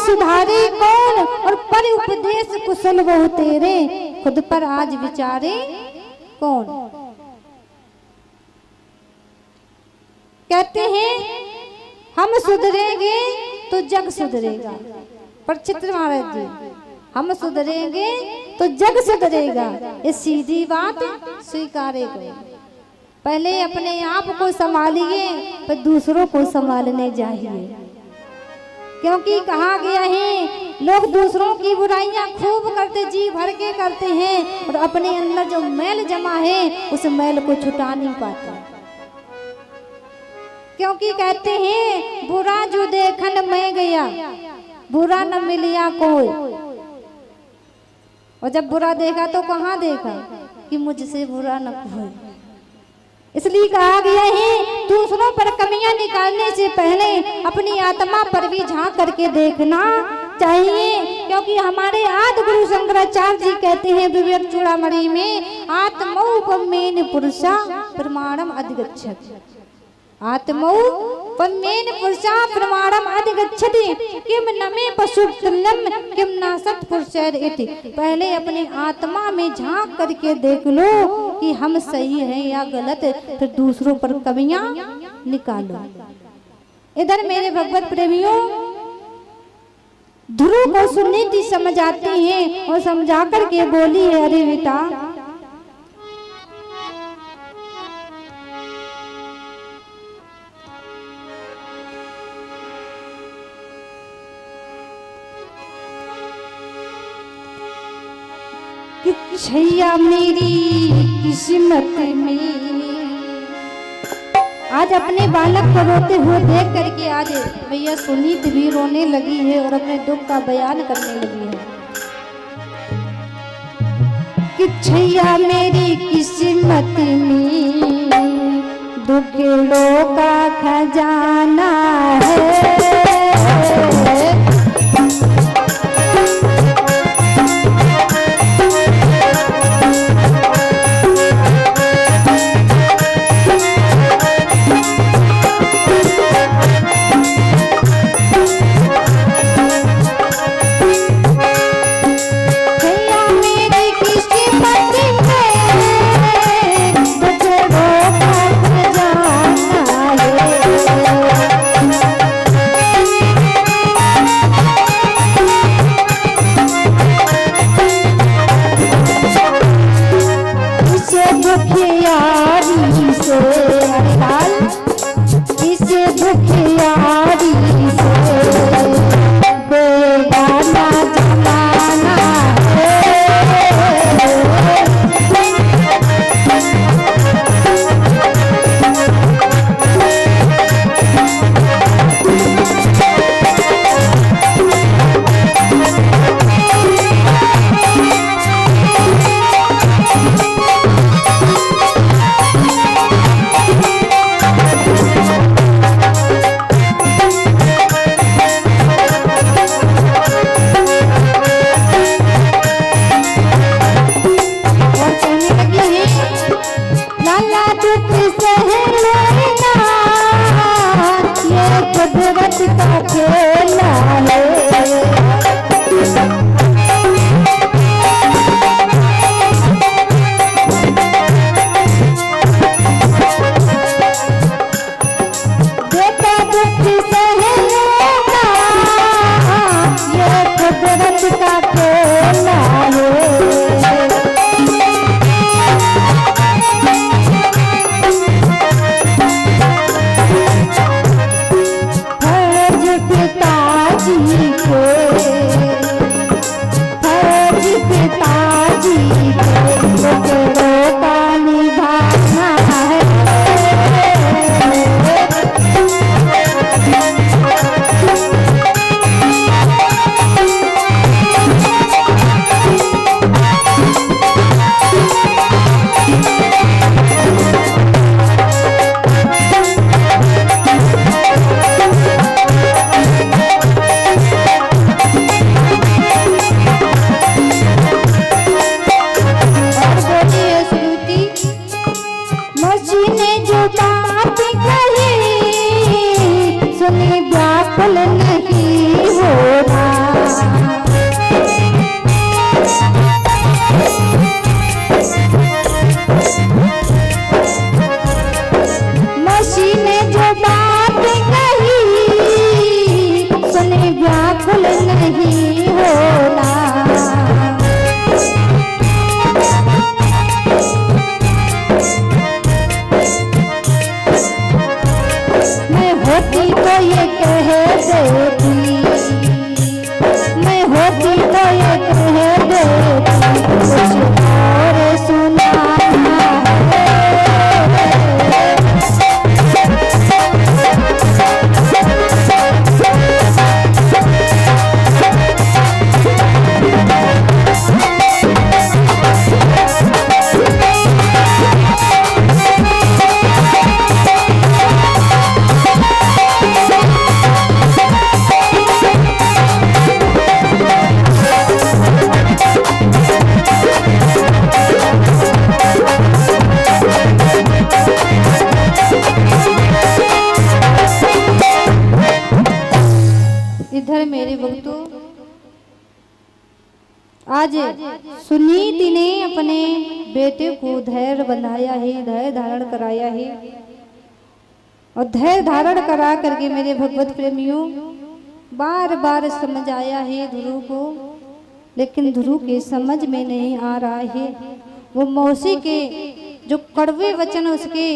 सुधारे कौन, और पर उपदेश कुशल बहु तेरे, खुद पर आज विचारे कौन। कहते हैं हम सुधरेंगे तो जग सुधरेगा, पर चित्र महाराज जी हम सुधरेंगे तो जग सुधरेगा, ये सीधी बात स्वीकारे करो। पहले अपने आप को संभालिए, फिर दूसरों को संभालने जाइए, क्योंकि कहा गया है लोग दूसरों की बुराइयां खूब करते, जी भर के करते हैं, और अपने अंदर जो मैल जमा है उस मैल को छुटा नहीं पाते। क्योंकि कहते हैं बुरा जो देखन मैं गया, बुरा न मिलिया कोई, और जब बुरा देखा तो कहाँ देखा कि मुझसे बुरा न कोई। इसलिए कहा गया है दूसरों पर कमियां निकालने से पहले अपनी आत्मा पर भी झांक करके देखना चाहिए, क्योंकि हमारे आदि गुरु शंकराचार्य जी कहते हैं विवेक चूड़ामणि में, आत्मौपमेन पुरुषा प्रमाणम अधिगच्छति, आत्मौपमेन पुरुषा प्रमाणम अधिगच्छति, किम न मे पशुतुल्यम किम न सत्पुरुषैर इति। पहले अपने आत्मा में झांक करके देख लो कि हम सही हैं या गलत, फिर दूसरों पर कमियां निकालो। इधर मेरे भगवत प्रेमियों, ध्रुव को सुनीति समझ आती है और समझा करके बोली है, अरे बेटा छैया मेरी किस्मत में, आज अपने बालक को रोते हुए देख करके आज भैया सुनीत भी रोने लगी है और अपने दुख का बयान करने लगी है कि छैया मेरी किस्मत में दुखड़ों का खजाना है, इधर मेरे भक्तों आज सुनीति ने अपने बेटे को धैर्य बनाया है, धैर्य धारण कराया है। और धैर्य धारण करा करके मेरे भगवत प्रेमियों बार बार समझाया है ध्रुव को, लेकिन ध्रुव के समझ में नहीं आ रहा है। वो मौसी के जो कड़वे वचन उसके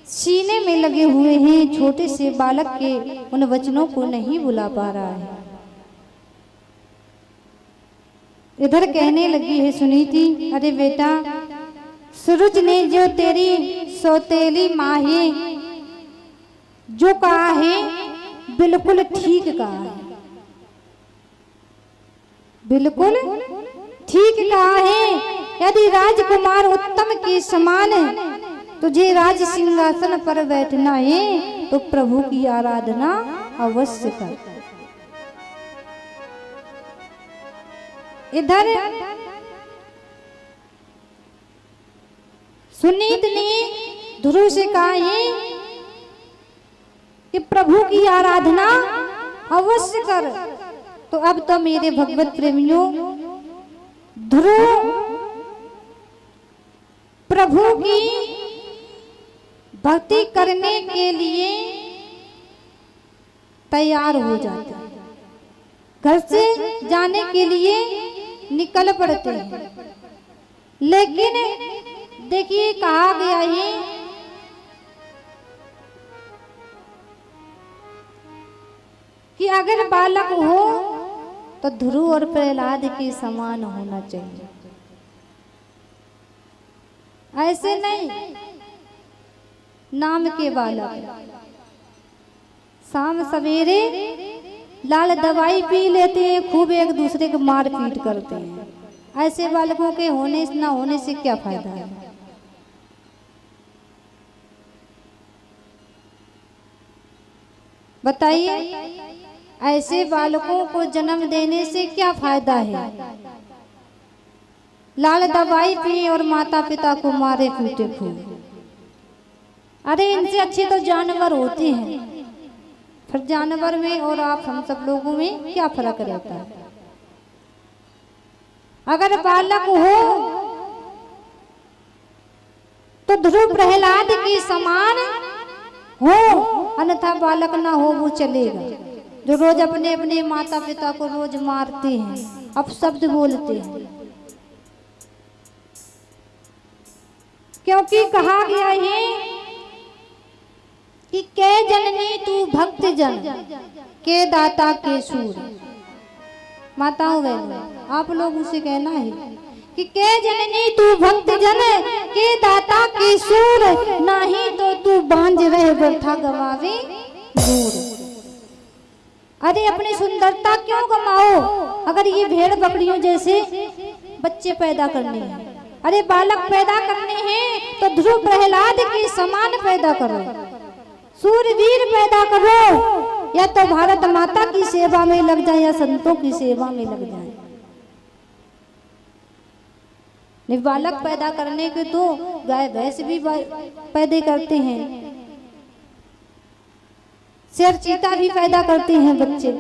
सीने में लगे हुए हैं, छोटे से बालक के उन वचनों को नहीं भुला पा रहा है। इधर कहने लगी है सुनीति, अरे बेटा, सूरज ने जो तेरी सौतेली माँ है जो कहा है बिल्कुल ठीक कहा है, बिल्कुल ठीक कहा है। यदि राजकुमार उत्तम के समान तुझे राज सिंहासन पर बैठना है तो प्रभु की आराधना अवश्य कर। इधर सुनीत ने ध्रुव से कहा है कि प्रभु की आराधना अवश्य कर। तो अब तो मेरे भगवत प्रेमियों ध्रुव प्रभु की भक्ति करने के लिए तैयार हो जाते हैं, घर से जाने के लिए निकल पड़ते हैं। लेकिन देखिए कहा गया है कि अगर बालक हो तो ध्रुव और प्रहलाद के समान होना चाहिए, ऐसे नहीं नाम के बालक शाम सवेरे लाल दवाई पी लेते हैं, खूब एक दूसरे को मार पीट करते हैं। ऐसे बालकों के होने ना होने से क्या फायदा है। बताइए, ऐसे बालकों को जन्म देने से क्या फायदा है। लाल दवाई पिए और माता पिता को मारे पीटे खूब। अरे इनसे अच्छे तो जानवर होते हैं। फिर जानवर में और आप हम सब लोगों में क्या फर्क रहता है। अगर बालक हो तो ध्रुव प्रहलाद के समान हो, अन्यथा बालक ना हो वो चलेगा। जो रोज अपने अपने माता पिता को रोज मारते हैं, अपशब्द बोलते हैं, क्योंकि कहा गया है कि के जननी तू भक्त जन के दाता के सूर। माताओं बहनों, आप लोगों से कहना है कि के जननी तू भक्त जन के दाता के सूर, नहीं तो तू बांझ रहे व्यर्था गवावे दूर। अरे अपनी सुंदरता क्यों गमाओ अगर ये भेड़ बकरियों जैसे बच्चे पैदा करने हैं। अरे बालक पैदा करने हैं तो ध्रुव प्रहलाद के समान पैदा करो, सूरवीर पैदा करो, या तो भारत माता की सेवा में लग जाए या संतों की सेवा में लग जाए। बालक पैदा करने के तो गाय भैंस भी पैदा करते हैं, शेर चीता भी पैदा करते हैं बच्चे।